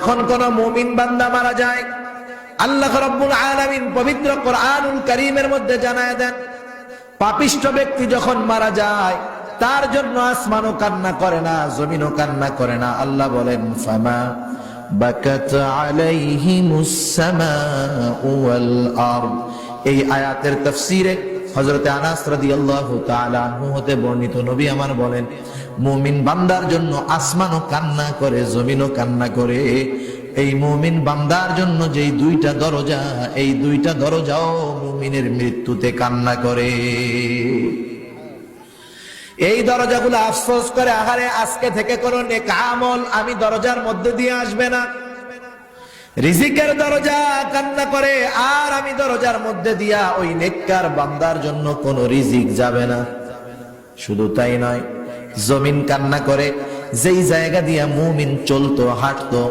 যখন কোন মুমিন বান্দা মারা যায়, আল্লাহ রাব্বুল আলামিন পবিত্র কোরআনুল কারীমের মধ্যে জানায় দেন, পাপিষ্ঠ ব্যক্তি যখন মারা যায় তার জন্য আসমানও কান্না করে না, জমিনও কান্না করে না। আল্লাহ বলেন ফামা বাকাত আলাইহিমুস সামাউ ওয়াল আরদ। এই আয়াতের তাফসীরে হযরতে আনাস রাদিয়াল্লাহু তাআলা আনহু হতে বর্ণিত, নবী আমার বলেন, মুমিন বান্দার জন্য আসমানও কান্না করে, জমিনও কান্না করে। এই মুমিন বান্দার জন্য যেই দুইটা দরজা, এই দুইটা দরজাও মুমিনের মৃত্যুতে কান্না করে। এই দরজাগুলো আফসোস করে, আহারে আজকে থেকে কোনো নেক আমল আমি দরজার মধ্যে দিয়ে আসবে না। রিজিকের দরজা কান্না করে, আর আমি দরজার মধ্যে দিয়া ওই নেককার বান্দার জন্য কোনো রিজিক যাবে না। শুধু তাই নয়, জমিন কান্না করে, যেই জায়গা দিয়া মুমিন চলতো, হাঁটতো,